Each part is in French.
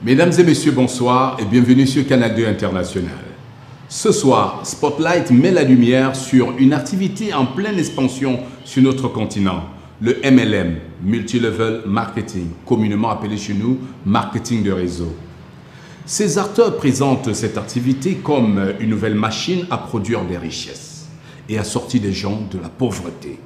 Mesdames et messieurs, bonsoir et bienvenue sur Canal 2 International. Ce soir, Spotlight met la lumière sur une activité en pleine expansion sur notre continent, le MLM, Multilevel Marketing, communément appelé chez nous marketing de réseau. Ces acteurs présentent cette activité comme une nouvelle machine à produire des richesses et à sortir des gens de la pauvreté.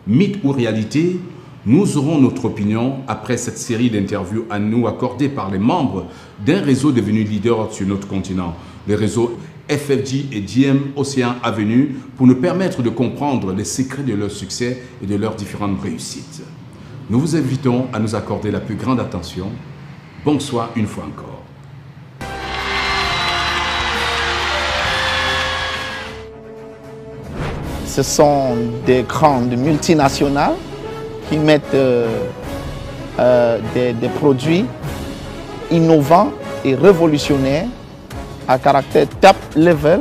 Mythe ou réalité? Nous aurons notre opinion après cette série d'interviews à nous accordées par les membres d'un réseau devenu leader sur notre continent, le réseau FFG et DM Océan Avenue, pour nous permettre de comprendre les secrets de leur succès et de leurs différentes réussites. Nous vous invitons à nous accorder la plus grande attention. Bonsoir une fois encore. Ce sont des grandes multinationales qui mettent des produits innovants et révolutionnaires à caractère top level,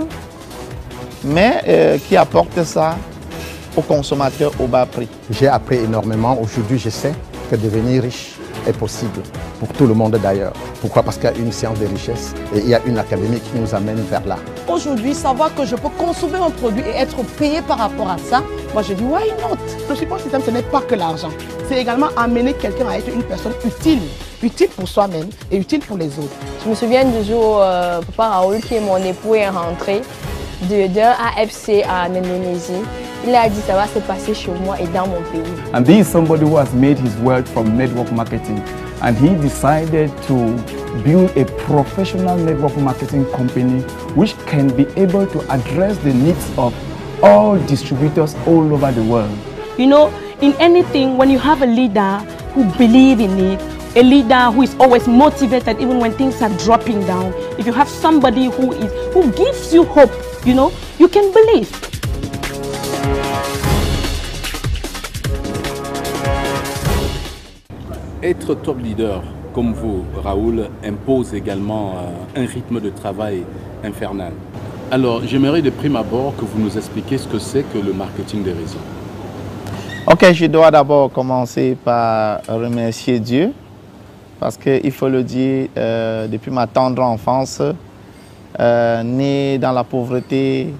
mais qui apportent ça aux consommateurs au bas prix. J'ai appris énormément. Aujourd'hui, je sais que devenir riche est possible, pour tout le monde d'ailleurs. Pourquoi? Parce qu'il y a une science de richesse et il y a une académie qui nous amène vers là. Aujourd'hui, savoir que je peux consommer un produit et être payé par rapport à ça, moi je dis why not? Le support système, ce n'est pas que l'argent. C'est également amener quelqu'un à être une personne utile. Utile pour soi-même et utile pour les autres. Je me souviens du jour où Papa Raoul, qui est mon époux, est rentré d'un AFC en Indonésie. Il a dit ça va se passer chez moi et dans mon pays. And this is somebody who has made his wealth from network marketing. And he decided to build a professional network marketing company which can be able to address the needs of all distributors all over the world. You know, in anything, when you have a leader who believes in it, a leader who is always motivated even when things are dropping down, if you have somebody who gives you hope, you know, you can believe. Être top leader comme vous, Raoul, impose également un rythme de travail infernal. Alors, j'aimerais de prime abord que vous nous expliquiez ce que c'est que le marketing des réseaux. Ok, je dois d'abord commencer par remercier Dieu, parce qu'il faut le dire, depuis ma tendre enfance, né dans la pauvreté,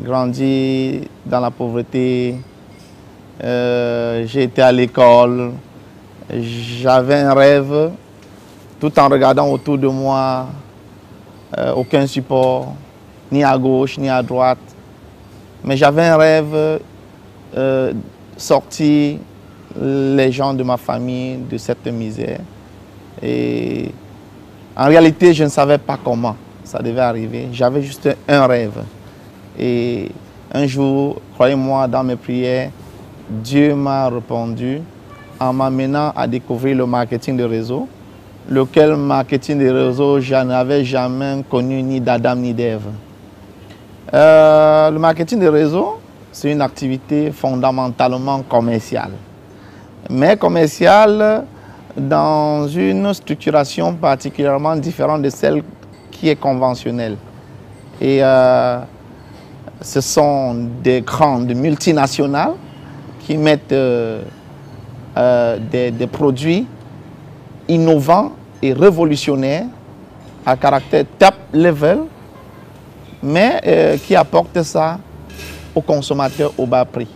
grandi dans la pauvreté, j'ai été à l'école. J'avais un rêve, tout en regardant autour de moi, aucun support, ni à gauche, ni à droite. Mais j'avais un rêve, sortir les gens de ma famille de cette misère. Et en réalité, je ne savais pas comment ça devait arriver. J'avais juste un rêve. Et un jour, croyez-moi, dans mes prières, Dieu m'a répondu en m'amenant à découvrir le marketing de réseau, lequel marketing de réseau, je n'avais jamais connu ni d'Adam ni d'Ève. Le marketing de réseau, c'est une activité fondamentalement commerciale, mais commerciale dans une structuration particulièrement différente de celle qui est conventionnelle. Et ce sont des grandes multinationales qui mettent des produits innovants et révolutionnaires à caractère top level, mais qui apportent ça aux consommateurs au bas prix.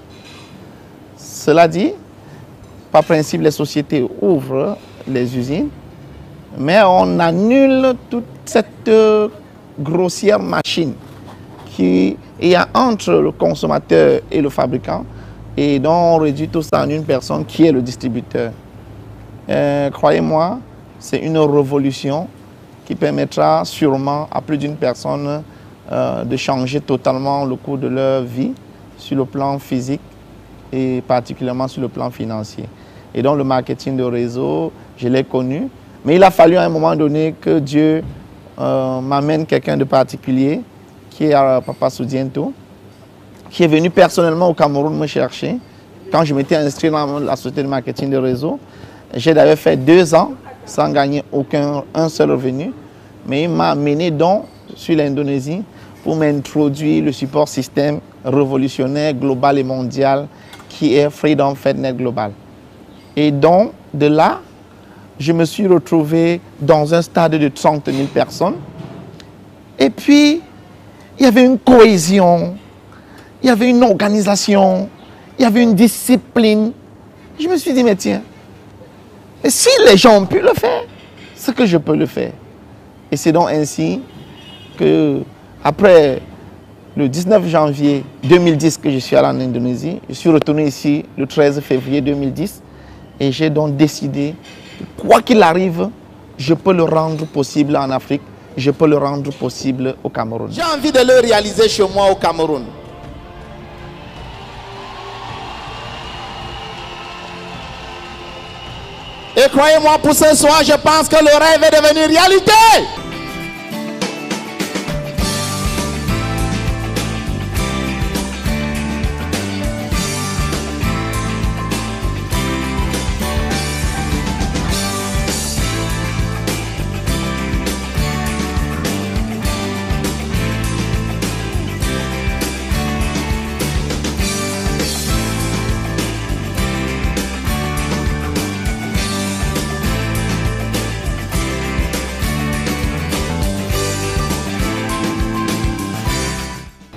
Cela dit, par principe, les sociétés ouvrent les usines, mais on annule toute cette grossière machine qui est entre le consommateur et le fabricant, et donc on réduit tout ça en une personne qui est le distributeur. Croyez-moi, c'est une révolution qui permettra sûrement à plus d'une personne de changer totalement le cours de leur vie sur le plan physique et particulièrement sur le plan financier. Et donc le marketing de réseau, je l'ai connu, mais il a fallu à un moment donné que Dieu m'amène quelqu'un de particulier qui est Papa Soudiento, qui est venu personnellement au Cameroun me chercher quand je m'étais inscrit dans la société de marketing de réseau. J'ai d'ailleurs fait 2 ans sans gagner un seul revenu, mais il m'a amené donc sur l'Indonésie pour m'introduire le support système révolutionnaire, global et mondial qui est Freedom FedNet Global. Et donc, de là, je me suis retrouvé dans un stade de 30 000 personnes. Et puis, il y avait une cohésion, il y avait une organisation, il y avait une discipline. Je me suis dit, mais tiens, et si les gens ont pu le faire, c'est que je peux le faire. Et c'est donc ainsi que, après le 19 janvier 2010 que je suis allé en Indonésie, je suis retourné ici le 13 février 2010 et j'ai donc décidé que quoi qu'il arrive, je peux le rendre possible en Afrique, je peux le rendre possible au Cameroun. J'ai envie de le réaliser chez moi au Cameroun. Et croyez-moi, pour ce soir, je pense que le rêve est devenu réalité.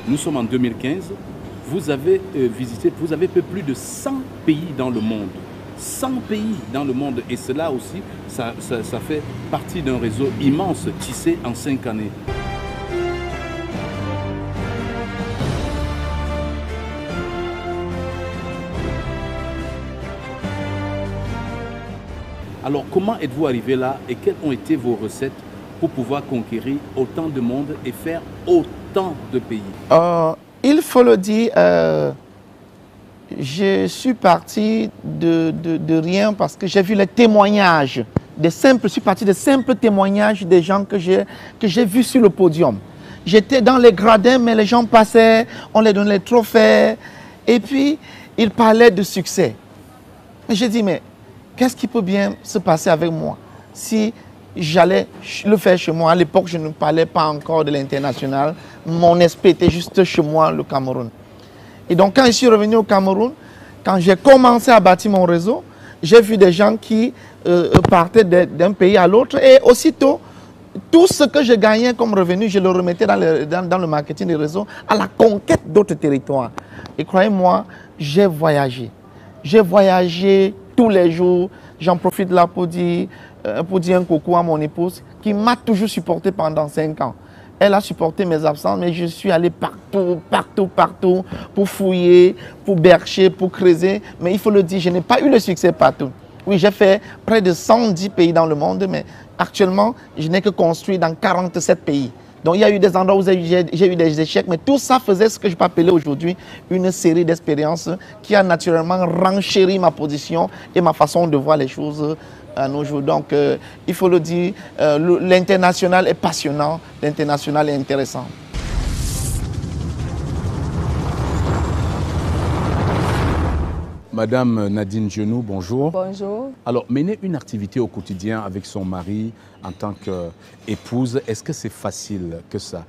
Nous sommes en 2015, vous avez visité, vous avez fait plus de 100 pays dans le monde. 100 pays dans le monde, et cela aussi, ça fait partie d'un réseau immense tissé en 5 années. Alors, comment êtes-vous arrivé là et quelles ont été vos recettes pour pouvoir conquérir autant de monde et faire autant de pays? Il faut le dire, je suis parti de rien parce que j'ai vu les témoignages, je suis parti de simples témoignages des gens que j'ai vus sur le podium. J'étais dans les gradins, mais les gens passaient, on les donnait les trophées, et puis ils parlaient de succès. Et j'ai dit, mais qu'est-ce qui peut bien se passer avec moi si j'allais le faire chez moi? À l'époque, je ne parlais pas encore de l'international. Mon esprit était juste chez moi, le Cameroun. Et donc, quand je suis revenu au Cameroun, quand j'ai commencé à bâtir mon réseau, j'ai vu des gens qui partaient d'un pays à l'autre. Et aussitôt, tout ce que je gagnais comme revenu, je le remettais dans le marketing des réseaux à la conquête d'autres territoires. Et croyez-moi, j'ai voyagé. J'ai voyagé tous les jours. J'en profite là pour dire un coucou à mon épouse qui m'a toujours supporté pendant 5 ans. Elle a supporté mes absences, mais je suis allé partout pour fouiller, pour bercher, pour creuser. Mais il faut le dire, je n'ai pas eu le succès partout. Oui, j'ai fait près de 110 pays dans le monde, mais actuellement, je n'ai que construit dans 47 pays. Donc il y a eu des endroits où j'ai eu des échecs, mais tout ça faisait ce que je peux appeler aujourd'hui une série d'expériences qui a naturellement renchéri ma position et ma façon de voir les choses à nos jours. Donc il faut le dire, l'international est passionnant, l'international est intéressant. Madame Nadine Genoux, bonjour. Bonjour. Alors, mener une activité au quotidien avec son mari en tant qu'épouse, est-ce que c'est facile que ça?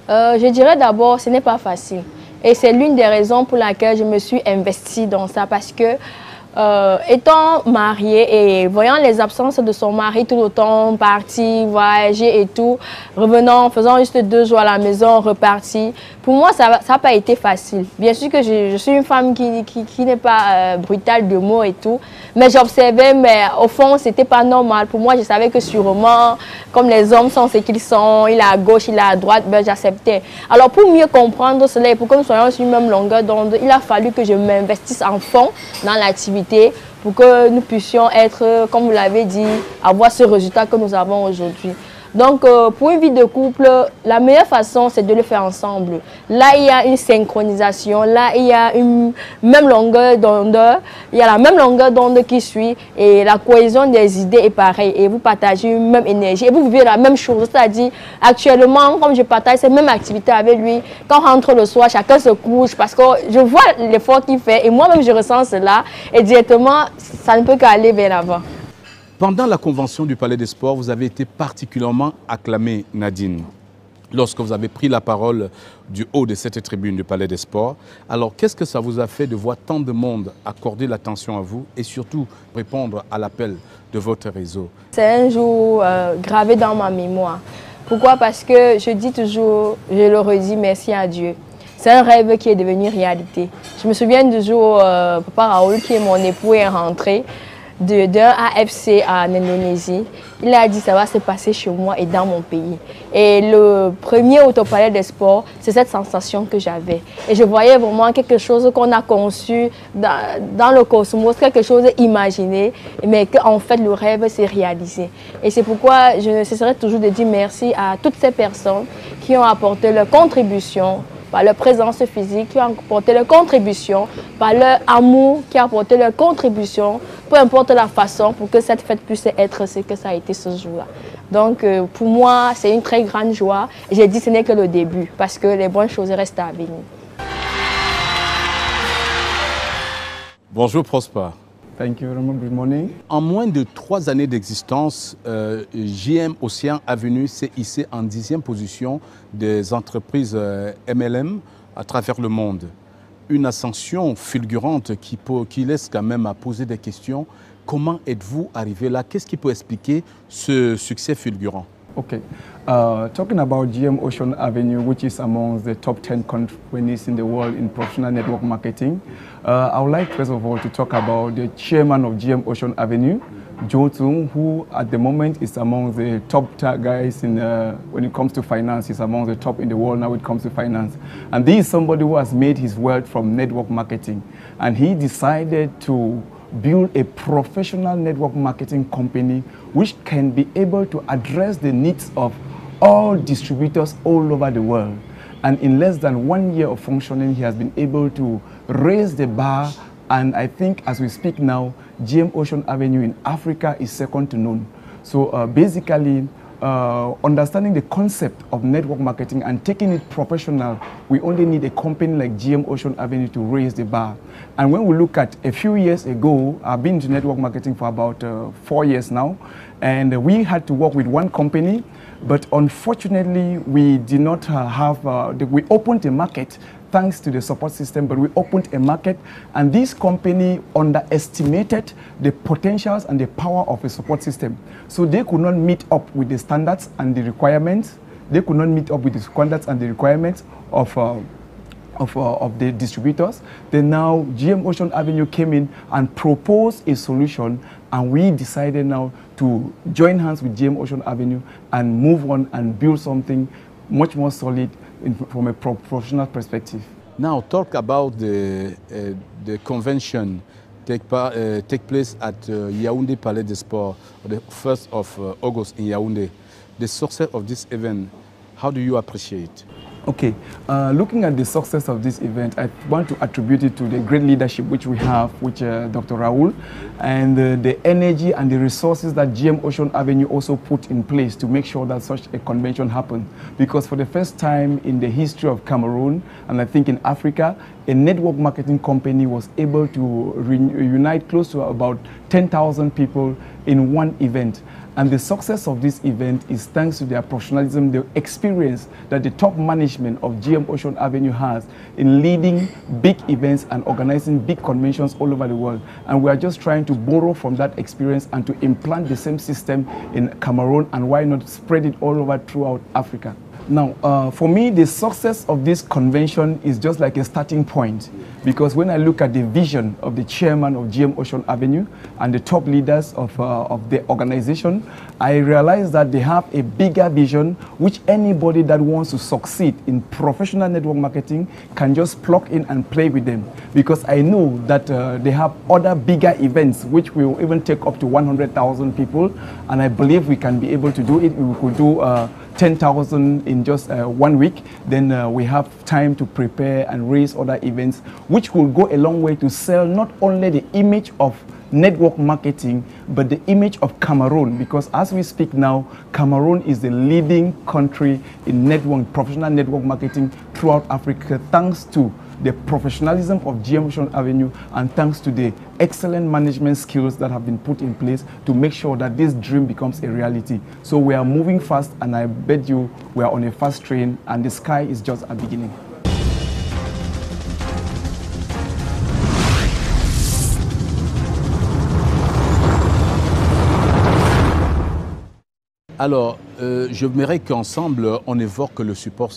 Je dirais d'abord, ce n'est pas facile. Et c'est l'une des raisons pour laquelle je me suis investie dans ça. Parce que, étant mariée et voyant les absences de son mari tout le temps, parti, voyager et tout, revenant, faisant juste 2 jours à la maison, reparti, pour moi, ça n'a pas été facile. Bien sûr que je suis une femme qui n'est pas brutale de mots et tout, mais j'observais, mais au fond, ce n'était pas normal. Pour moi, je savais que sûrement, comme les hommes sont ce qu'ils sont, il est à gauche, il est à droite, ben, j'acceptais. Alors, pour mieux comprendre cela et pour que nous soyons sur une même longueur d'onde, il a fallu que je m'investisse en fond dans l'activité pour que nous puissions être, comme vous l'avez dit, avoir ce résultat que nous avons aujourd'hui. Donc, pour une vie de couple, la meilleure façon, c'est de le faire ensemble. Là, il y a une synchronisation, là, il y a une même longueur d'onde, il y a la même longueur d'onde qui suit et la cohésion des idées est pareille et vous partagez une même énergie et vous vivez la même chose. C'est-à-dire, actuellement, comme je partage cette même activité avec lui, quand on rentre le soir, chacun se couche parce que je vois l'effort qu'il fait et moi-même, je ressens cela et directement, ça ne peut qu'aller vers l'avant. Pendant la convention du Palais des Sports, vous avez été particulièrement acclamée, Nadine. lorsque vous avez pris la parole du haut de cette tribune du Palais des Sports. Alors, qu'est-ce que ça vous a fait de voir tant de monde accorder l'attention à vous et surtout répondre à l'appel de votre réseau? C'est un jour gravé dans ma mémoire. Pourquoi? Parce que je dis toujours, je le redis, merci à Dieu. C'est un rêve qui est devenu réalité. Je me souviens du jour où Papa Raoul, qui est mon époux, est rentré d'un AFC en Indonésie. Il a dit ça va se passer chez moi et dans mon pays. Et le premier Autopalais des Sports, c'est cette sensation que j'avais. Et je voyais vraiment quelque chose qu'on a conçu dans le cosmos, quelque chose imaginé, mais qu'en fait le rêve s'est réalisé. Et c'est pourquoi je ne cesserai toujours de dire merci à toutes ces personnes qui ont apporté leur contribution par leur présence physique, qui ont apporté leur contribution, par leur amour, qui ont apporté leur contribution, peu importe la façon, pour que cette fête puisse être ce que ça a été ce jour-là. Donc pour moi, c'est une très grande joie. Et j'ai dit que ce n'est que le début, parce que les bonnes choses restent à venir. Bonjour Prosper. Thank you very much. Good morning. En moins de 3 années d'existence, JM Ocean Avenue s'est hissé en 10e position des entreprises MLM à travers le monde. Une ascension fulgurante qui laisse quand même à poser des questions. Comment êtes-vous arrivé là? Qu'est-ce qui peut expliquer ce succès fulgurant? Okay. Talking about GM Ocean Avenue, which is among the top 10 companies in the world in professional network marketing, I would like first of all to talk about the chairman of GM Ocean Avenue, Joe Tung, who at the moment is among the top guys in, when it comes to finance. He's among the top in the world now when it comes to finance. And this is somebody who has made his wealth from network marketing. And he decided to build a professional network marketing company which can be able to address the needs of all distributors all over the world. And in less than 1 year of functioning, he has been able to raise the bar. And I think as we speak now, GM Ocean Avenue in Africa is second to none. So basically, understanding the concept of network marketing and taking it professional, we only need a company like GM Ocean Avenue to raise the bar. And when we look at a few years ago, I've been into network marketing for about 4 years now, and we had to work with one company, but unfortunately we did not we opened a market thanks to the support system, but we opened a market, and this company underestimated the potentials and the power of a support system. So they could not meet up with the standards and the requirements. They could not meet up with the standards and the requirements of the distributors. Then now GM Ocean Avenue came in and proposed a solution, and we decided now to join hands with GM Ocean Avenue and move on and build something much more solid from a professional perspective. Now talk about the convention take place at Yaoundé Palais des Sports, the 1st of August in Yaoundé. The success of this event, how do you appreciate? Okay, looking at the success of this event, I want to attribute it to the great leadership which we have with Dr. Raoul, and the energy and the resources that GM Ocean Avenue also put in place to make sure that such a convention happened. Because for the first time in the history of Cameroon, and I think in Africa, a network marketing company was able to unite close to about 10,000 people in one event. And the success of this event is thanks to their professionalism, the experience that the top management of GM Ocean Avenue has in leading big events and organizing big conventions all over the world. And we are just trying to borrow from that experience and to implant the same system in Cameroon, and why not spread it all over throughout Africa. Now, for me, the success of this convention is just like a starting point, because when I look at the vision of the chairman of GM Ocean Avenue and the top leaders of the organization, I realize that they have a bigger vision which anybody that wants to succeed in professional network marketing can just plug in and play with them. Because I know that they have other bigger events which will even take up to 100,000 people, and I believe we can be able to do it. We could do 10,000 in just 1 week. Then we have time to prepare and raise other events, which will go a long way to sell not only the image of network marketing, but the image of Cameroon, because as we speak now, Cameroon is the leading country in professional network marketing throughout Africa, thanks to the professionalism of GM Ocean Avenue and thanks to the excellent management skills that have been put in place to make sure that this dream becomes a reality. So we are moving fast, and I bet you we are on a fast train, and the sky is just a beginning. Alors, j'aimerais qu'ensemble, on évoque le support,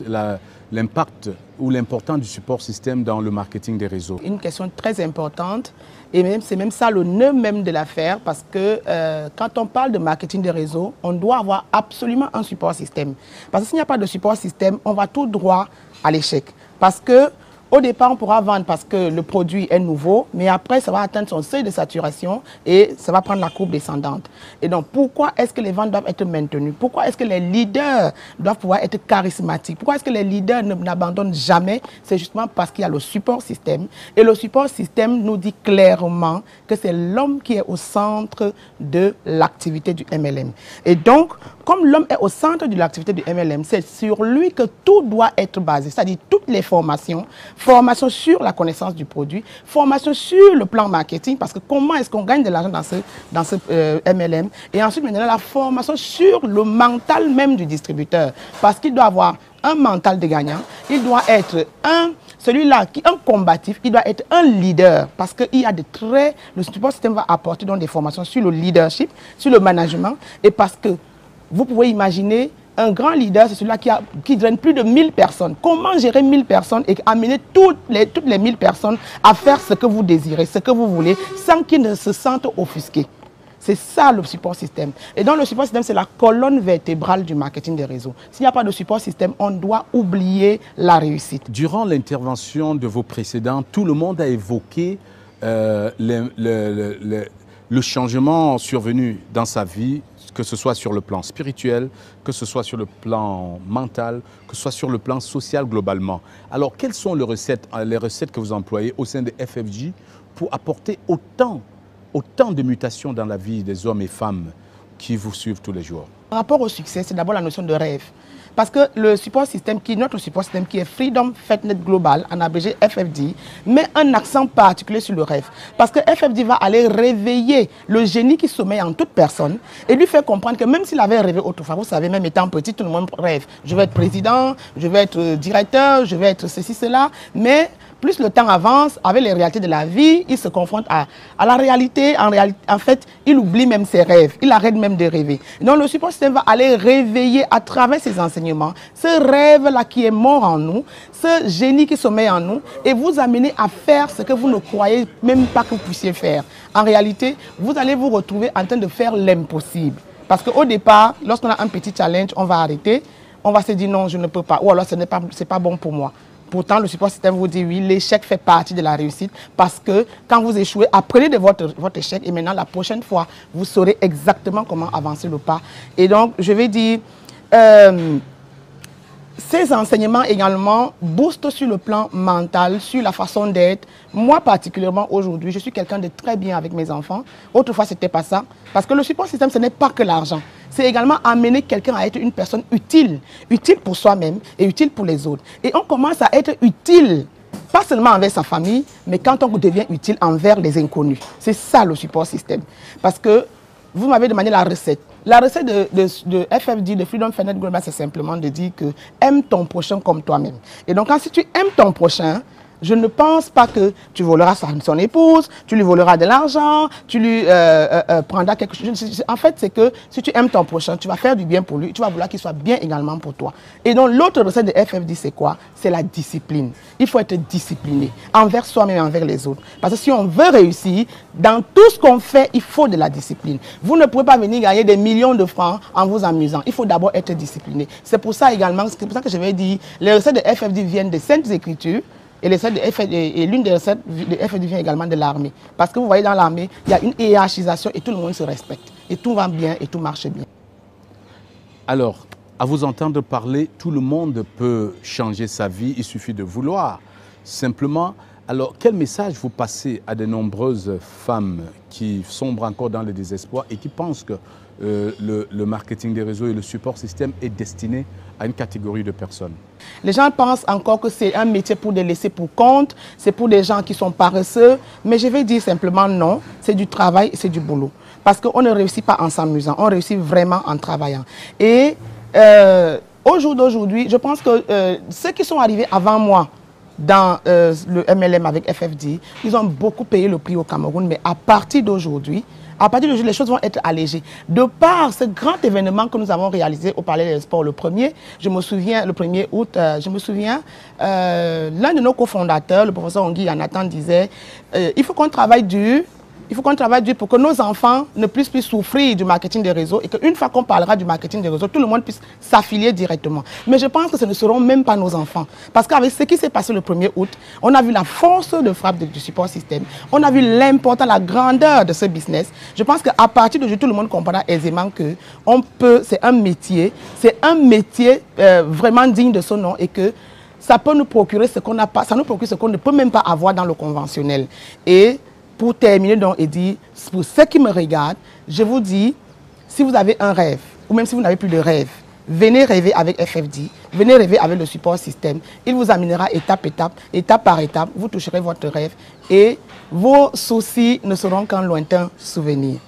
l'impact ou l'importance du support système dans le marketing des réseaux. Une question très importante, et c'est même ça le nœud même de l'affaire, parce que quand on parle de marketing des réseaux, on doit avoir absolument un support système. Parce que s'il n'y a pas de support système, on va tout droit à l'échec. Parce que au départ, on pourra vendre parce que le produit est nouveau, mais après, ça va atteindre son seuil de saturation et ça va prendre la courbe descendante. Et donc, pourquoi est-ce que les ventes doivent être maintenues? Pourquoi est-ce que les leaders doivent pouvoir être charismatiques? Pourquoi est-ce que les leaders n'abandonnent jamais? C'est justement parce qu'il y a le support système. Et le support système nous dit clairement que c'est l'homme qui est au centre de l'activité du MLM. Et donc, comme l'homme est au centre de l'activité du MLM, c'est sur lui que tout doit être basé, c'est-à-dire toutes les formations, formation sur la connaissance du produit, formation sur le plan marketing, parce que comment est-ce qu'on gagne de l'argent dans ce MLM, et ensuite maintenant la formation sur le mental même du distributeur, parce qu'il doit avoir un mental de gagnant, il doit être celui-là qui est un combatif, il doit être un leader, parce qu'il y a des traits, le support système va apporter donc des formations sur le leadership, sur le management, et parce que vous pouvez imaginer, un grand leader, c'est celui-là qui draine plus de 1000 personnes. Comment gérer 1000 personnes et amener toutes les 1000 personnes à faire ce que vous désirez, ce que vous voulez, sans qu'ils ne se sentent offusqués? C'est ça le support système. Et donc le support système, c'est la colonne vertébrale du marketing des réseaux. S'il n'y a pas de support système, on doit oublier la réussite. Durant l'intervention de vos précédents, tout le monde a évoqué le changement survenu dans sa vie, que ce soit sur le plan spirituel, que ce soit sur le plan mental, que ce soit sur le plan social globalement. Alors, quelles sont les recettes que vous employez au sein de FFJ pour apporter autant de mutations dans la vie des hommes et femmes qui vous suivent tous les jours? Par rapport au succès, c'est d'abord la notion de rêve. Parce que le support système, notre support système qui est Freedom FedNet Global, en abrégé FFD, met un accent particulier sur le rêve. Parce que FFD va aller réveiller le génie qui sommeille en toute personne et lui faire comprendre que même s'il avait rêvé autrefois, vous savez, même étant petit, tout le monde rêve. Je vais être président, je vais être directeur, je vais être ceci, cela, mais plus le temps avance, avec les réalités de la vie, il se confronte à la réalité. En fait, il oublie même ses rêves. Il arrête même de rêver. Donc, le support système va aller réveiller à travers ses enseignements ce rêve-là qui est mort en nous, ce génie qui sommeille en nous, et vous amener à faire ce que vous ne croyez même pas que vous puissiez faire. En réalité, vous allez vous retrouver en train de faire l'impossible. Parce qu'au départ, lorsqu'on a un petit challenge, on va arrêter. On va se dire non, je ne peux pas. Ou alors, ce n'est pas bon pour moi. Pourtant, le support système vous dit oui, l'échec fait partie de la réussite parce que quand vous échouez, apprenez de votre échec et maintenant, la prochaine fois, vous saurez exactement comment avancer le pas. Et donc, je vais dire, ces enseignements également boostent sur le plan mental, sur la façon d'être. Moi, particulièrement aujourd'hui, je suis quelqu'un de très bien avec mes enfants. Autrefois, ce n'était pas ça. Parce que le support système, ce n'est pas que l'argent. C'est également amener quelqu'un à être une personne utile. Utile pour soi-même et utile pour les autres. Et on commence à être utile, pas seulement envers sa famille, mais quand on devient utile envers les inconnus. C'est ça le support système. Parce que vous m'avez demandé la recette. La recette de FFD, de Freedom FedNet Global, c'est simplement de dire que aime ton prochain comme toi-même. Et donc, quand si tu aimes ton prochain, je ne pense pas que tu voleras son épouse, tu lui voleras de l'argent, tu lui prendras quelque chose. En fait, c'est que si tu aimes ton prochain, tu vas faire du bien pour lui, tu vas vouloir qu'il soit bien également pour toi. Et donc, l'autre recette de FFD, c'est quoi? C'est la discipline. Il faut être discipliné envers soi-même et envers les autres. Parce que si on veut réussir, dans tout ce qu'on fait, il faut de la discipline. Vous ne pouvez pas venir gagner des millions de francs en vous amusant. Il faut d'abord être discipliné. C'est pour ça également, c'est pour ça que je vais dire, les recettes de FFD viennent des Saintes Écritures. Et l'une des recettes de FFD vient également de l'armée. Parce que vous voyez, dans l'armée, il y a une hiérarchisation et tout le monde se respecte. Et tout va bien et tout marche bien. Alors, à vous entendre parler, tout le monde peut changer sa vie, il suffit de vouloir. Simplement, Alors, quel message vous passez à de nombreuses femmes qui sombrent encore dans le désespoir et qui pensent que le marketing des réseaux et le support système est destiné à une catégorie de personnes? Les gens pensent encore que c'est un métier pour des laissés pour compte, c'est pour des gens qui sont paresseux, mais je vais dire simplement non, c'est du travail, c'est du boulot. Parce qu'on ne réussit pas en s'amusant, on réussit vraiment en travaillant. Et au jour d'aujourd'hui, je pense que ceux qui sont arrivés avant moi dans le MLM avec FFD, ils ont beaucoup payé le prix au Cameroun, mais à partir d'aujourd'hui, les choses vont être allégées. De par ce grand événement que nous avons réalisé au Palais des Sports, le 1er août, je me souviens, l'un de nos cofondateurs, le professeur Ongui Yanathan, disait il faut qu'on travaille dur. Il faut qu'on travaille dur pour que nos enfants ne puissent plus souffrir du marketing des réseaux et qu'une fois qu'on parlera du marketing des réseaux, tout le monde puisse s'affilier directement. Mais je pense que ce ne seront même pas nos enfants. Parce qu'avec ce qui s'est passé le 1er août, on a vu la force de frappe du support système. On a vu l'importance, la grandeur de ce business. Je pense qu'à partir d'aujourd'hui, tout le monde comprendra aisément que c'est un métier vraiment digne de son nom et que ça peut nous procurer ce qu'on n'a pas, ça nous procure ce qu'on ne peut même pas avoir dans le conventionnel. Et pour terminer donc et dire, pour ceux qui me regardent, je vous dis, si vous avez un rêve, ou même si vous n'avez plus de rêve, venez rêver avec FFD, venez rêver avec le support système. Il vous amènera étape par étape, vous toucherez votre rêve et vos soucis ne seront qu'un lointain souvenir.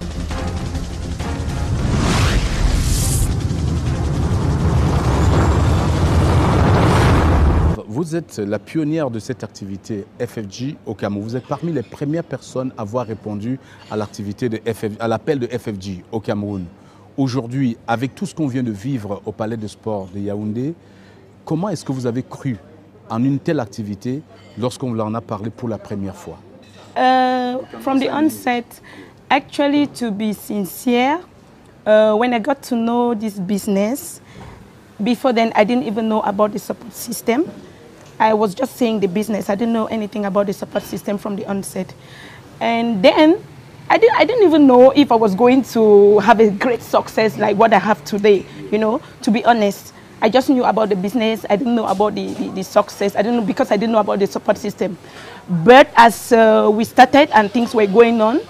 Vous êtes la pionnière de cette activité FFG au Cameroun. Vous êtes parmi les premières personnes à avoir répondu à l'activité de à l'appel de FFG au Cameroun. Aujourd'hui, avec tout ce qu'on vient de vivre au Palais de Sport de Yaoundé, comment est-ce que vous avez cru en une telle activité lorsqu'on vous en a parlé pour la première fois? From the onset, actually, to be sincere, when I got to know this business, before then I didn't even know about the support system. I was just saying the business. I didn't know anything about the support system from the onset. And then I didn't even know if I was going to have a great success like what I have today, you know, to be honest. I just knew about the business. I didn't know about the success. I didn't know because I didn't know about the support system. But as we started and things were going on,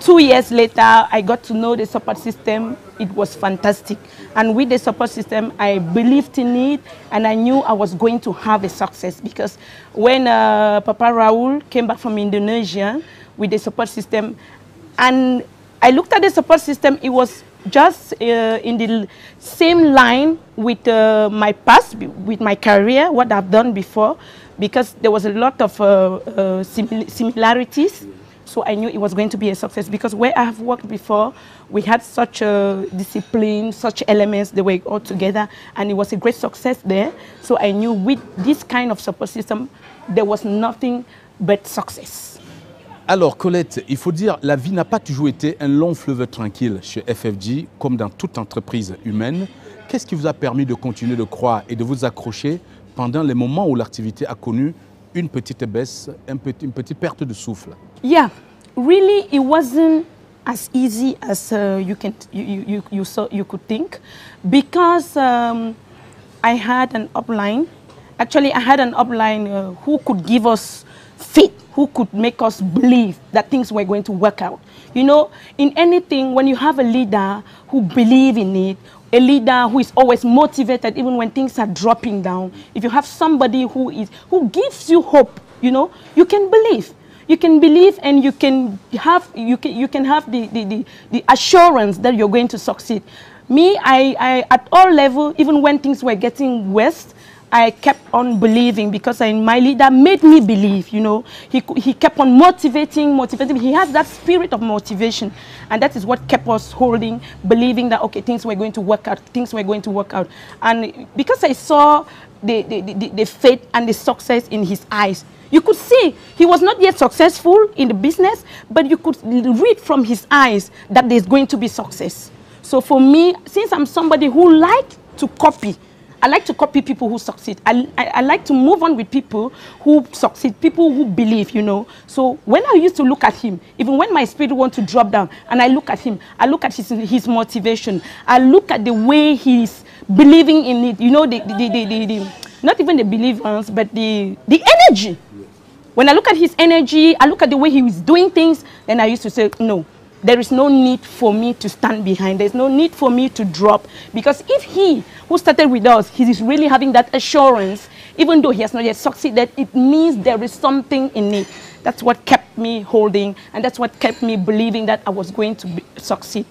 2 years later, I got to know the support system. It was fantastic. And with the support system, I believed in it, and I knew I was going to have a success. Because when Papa Raul came back from Indonesia with the support system, and I looked at the support system, it was just in the same line with my past, with my career, what I've done before, because there was a lot of similarities. So I knew it was going to be a success because where I have worked before, we had such a discipline, such elements, they were all together, and it was a great success there. So I knew with this kind of support system, there was nothing but success. Alors Colette, il faut dire, la vie n'a pas toujours été un long fleuve tranquille chez FFG, comme dans toute entreprise humaine. Qu'est-ce qui vous a permis de continuer de croire et de vous accrocher pendant les moments où l'activité a connu une petite baisse, une petite perte de souffle? Yeah, really, it wasn't as easy as you could think, because I had an upline. Actually, I had an upline who could give us faith, who could make us believe that things were going to work out. You know, in anything, when you have a leader who believes in it, a leader who is always motivated even when things are dropping down, if you have somebody who gives you hope, you know, you can believe. You can believe, and you can have the assurance that you're going to succeed. Me, I at all levels, even when things were getting worse, I kept on believing because my leader made me believe, you know. He kept on motivating. He has that spirit of motivation, and that is what kept us holding, believing that, okay, things were going to work out. And because I saw the faith and the success in his eyes, you could see he was not yet successful in the business, but you could read from his eyes that there's going to be success. So for me, since I'm somebody who likes to copy, I like to copy people who succeed. I like to move on with people who succeed, people who believe, you know. So when I used to look at him, even when my spirit wants to drop down, and I look at him, I look at his motivation, I look at the way he's believing in it, you know, not even the believers, but the energy. When I look at his energy, I look at the way he was doing things, then I used to say, no, there is no need for me to stand behind. There's no need for me to drop. Because if he, who started with us, he is really having that assurance, even though he has not yet succeeded, it means there is something in it. That's what kept me holding, and that's what kept me believing that I was going to succeed.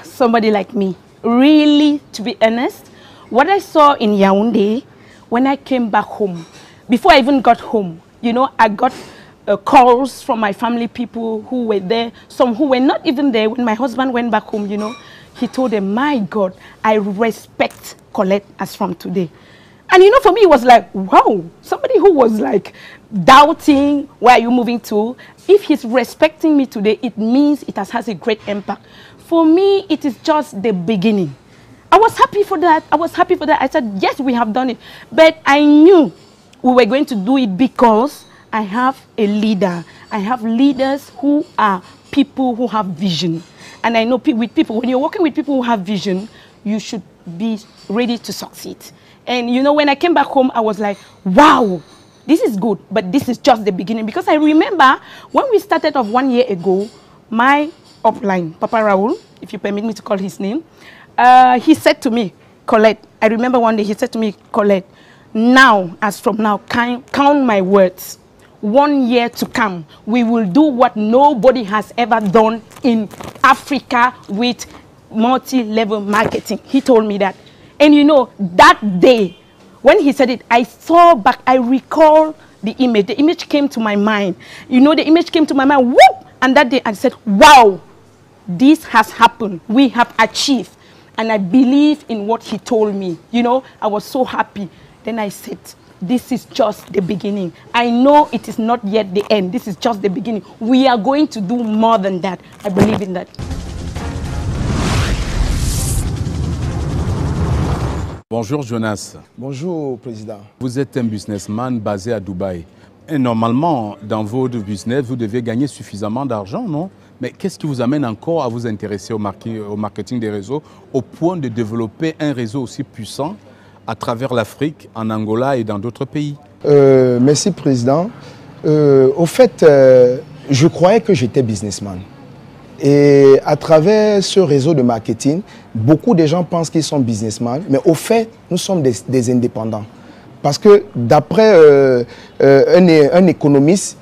Somebody like me, really, to be honest, what I saw in Yaoundé, when I came back home, before I even got home, you know, I got calls from my family people who were there, some who were not even there. When my husband went back home, you know, he told them, my God, I respect Colette as from today. And you know, for me, it was like, wow, somebody who was like doubting, where are you moving to? If he's respecting me today, it means it has a great impact. For me, it is just the beginning. I was happy for that. I was happy for that. I said, yes, we have done it. But I knew we were going to do it because I have a leader. I have leaders who are people who have vision. And I know with people, when you're working with people who have vision, you should be ready to succeed. And you know, when I came back home, I was like, wow, this is good, but this is just the beginning. Because I remember when we started off 1 year ago, my upline, Papa Raoul, if you permit me to call his name, he said to me, Colette, I remember one day he said to me, Colette, now, as from now, count my words. 1 year to come, we will do what nobody has ever done in Africa with multi-level marketing. He told me that. And you know, that day, when he said it, I saw back, I recall the image. The image came to my mind. You know, the image came to my mind, whoop! And that day I said, wow, this has happened. We have achieved. And I believe in what he told me. You know, I was so happy. Then I said, this is just the beginning. I know it is not yet the end. This is just the beginning. We are going to do more than that. I believe in that. Bonjour Jonas. Bonjour Président. Vous êtes un businessman basé à Dubaï. Et normalement, dans votre business, vous devez gagner suffisamment d'argent, non? Mais qu'est-ce qui vous amène encore à vous intéresser au marketing des réseaux au point de développer un réseau aussi puissant à travers l'Afrique, en Angola et dans d'autres pays? Merci Président. Au fait, je croyais que j'étais businessman. Et à travers ce réseau de marketing, beaucoup de gens pensent qu'ils sont businessmen, mais au fait, nous sommes des indépendants. Parce que d'après un économiste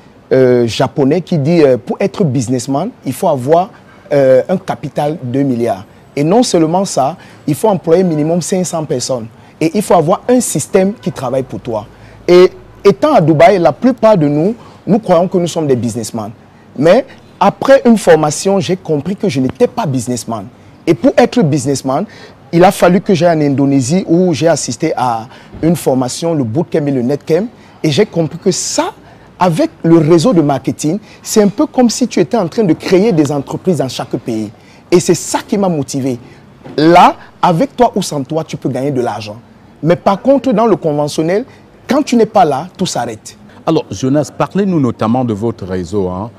japonais qui dit pour être businessman, il faut avoir un capital de 2 milliards. Et non seulement ça, il faut employer minimum 500 personnes. Et il faut avoir un système qui travaille pour toi. Et étant à Dubaï, la plupart de nous, nous croyons que nous sommes des businessmen. Mais après une formation, j'ai compris que je n'étais pas businessman. Et pour être businessman, il a fallu que j'aille en Indonésie où j'ai assisté à une formation, le bootcamp et le netcamp. Et j'ai compris que ça, avec le réseau de marketing, c'est un peu comme si tu étais en train de créer des entreprises dans chaque pays. Et c'est ça qui m'a motivé. Là, avec toi ou sans toi, tu peux gagner de l'argent. Mais par contre, dans le conventionnel, quand tu n'es pas là, tout s'arrête. Alors, Jonas, parlez-nous notamment de votre réseau, hein,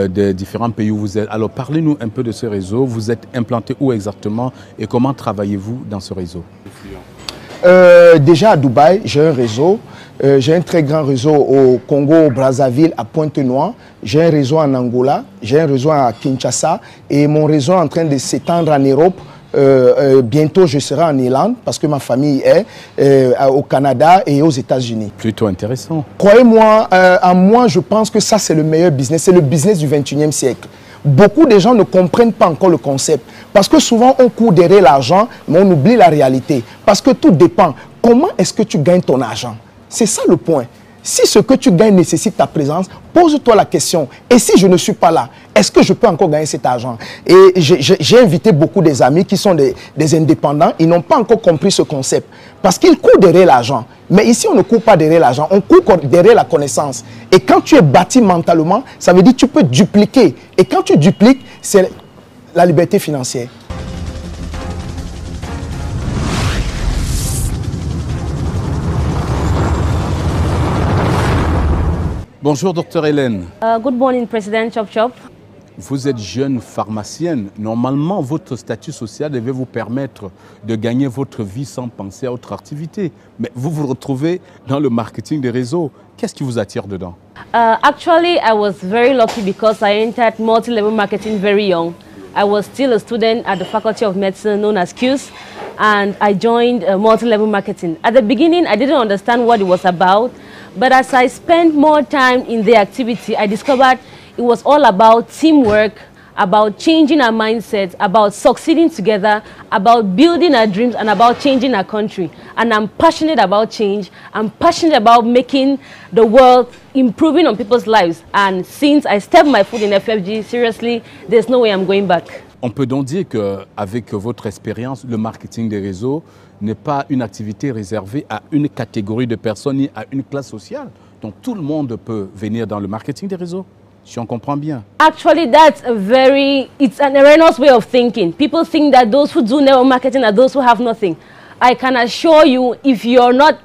des différents pays où vous êtes. Alors, parlez-nous un peu de ce réseau. Vous êtes implanté où exactement et comment travaillez-vous dans ce réseau? Déjà à Dubaï, j'ai un réseau. J'ai un très grand réseau au Congo, au Brazzaville, à Pointe-Noire. J'ai un réseau en Angola. J'ai un réseau à Kinshasa. Et mon réseau est en train de s'étendre en Europe. Bientôt, je serai en Irlande parce que ma famille est au Canada et aux États-Unis. Plutôt intéressant. Croyez-moi, à moi, je pense que ça, c'est le meilleur business. C'est le business du 21e siècle. Beaucoup de gens ne comprennent pas encore le concept. Parce que souvent, on court derrière l'argent, mais on oublie la réalité. Parce que tout dépend. Comment est-ce que tu gagnes ton argent? C'est ça le point. Si ce que tu gagnes nécessite ta présence, pose-toi la question. Et si je ne suis pas là, est-ce que je peux encore gagner cet argent? Et j'ai invité beaucoup des amis qui sont des indépendants. Ils n'ont pas encore compris ce concept. Parce qu'ils courent derrière l'argent. Mais ici, on ne court pas derrière l'argent. On court derrière la connaissance. Et quand tu es bâti mentalement, ça veut dire que tu peux dupliquer. Et quand tu dupliques, c'est la liberté financière. Bonjour, Dr Hélène. Good morning, President Chop Chop. Vous êtes jeune pharmacienne. Normalement, votre statut social devait vous permettre de gagner votre vie sans penser à autre activité. Mais vous vous retrouvez dans le marketing des réseaux. Qu'est-ce qui vous attire dedans? Actually, I was very lucky because I entered multi-level marketing very young. I was still a student at the Faculty of Medicine known as QS, and I joined multi-level marketing. At the beginning, I didn't understand what it was about, but as I spent more time in the activity, I discovered it was all about teamwork, about changing our mindsets, about succeeding together, about building our dreams, and about changing our country. And I'm passionate about change. I'm passionate about making the world improving on people's lives. And since I stepped my foot in FFG, seriously, there's no way I'm going back. On peut donc dire qu'avec votre expérience, le marketing des réseaux n'est pas une activité réservée à une catégorie de personnes ni à une classe sociale. Donc tout le monde peut venir dans le marketing des réseaux. Si on comprend bien. Actually, it's an erroneous way of thinking. People think that those who do network marketing are those who have nothing. I can assure you, if you're not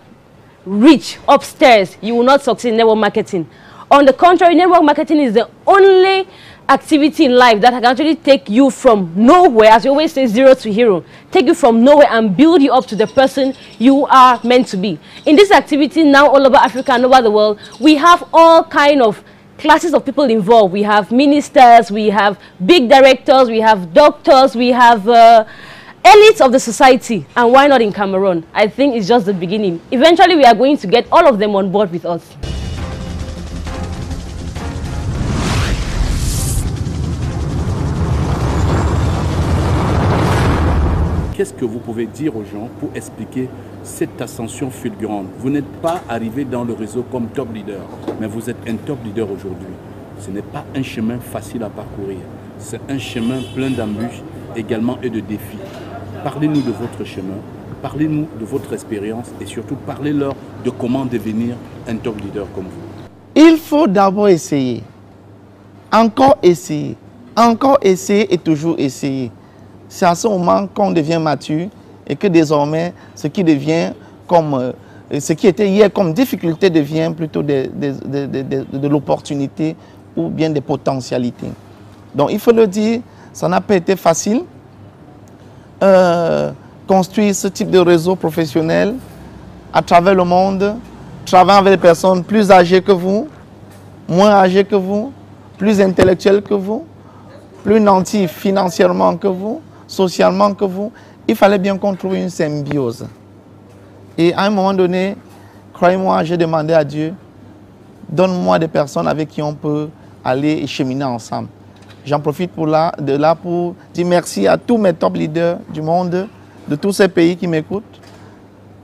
rich upstairs, you will not succeed in network marketing. On the contrary, network marketing is the only activity in life that can actually take you from nowhere, as you always say, 0 to hero. Take you from nowhere and build you up to the person you are meant to be. In this activity now all over Africa and over the world, we have all kind of classes of people involved. We have ministers, we have big directors, we have doctors, we have elites of the society. And why not in Cameroon? I think it's just the beginning. Eventually, we are going to get all of them on board with us. Qu'est-ce que vous pouvez dire aux gens pour expliquer cette ascension fulgurante? Vous n'êtes pas arrivé dans le réseau comme top leader, mais vous êtes un top leader aujourd'hui. Ce n'est pas un chemin facile à parcourir. C'est un chemin plein d'embûches également et de défis. Parlez-nous de votre chemin, parlez-nous de votre expérience et surtout parlez-leur de comment devenir un top leader comme vous. Il faut d'abord essayer. Encore essayer et toujours essayer. C'est à ce moment qu'on devient mature et que désormais, ce qui devient comme, ce qui était hier comme difficulté devient plutôt de l'opportunité ou bien des potentialités. Donc il faut le dire, ça n'a pas été facile. Construire ce type de réseau professionnel à travers le monde, travailler avec des personnes plus âgées que vous, moins âgées que vous, plus intellectuelles que vous, plus nantis financièrement que vous, socialement que vous, il fallait bien qu'on trouve une symbiose. Et à un moment donné, croyez-moi, j'ai demandé à Dieu, donne-moi des personnes avec qui on peut aller et cheminer ensemble. J'en profite pour dire merci à tous mes top leaders du monde, de tous ces pays qui m'écoutent,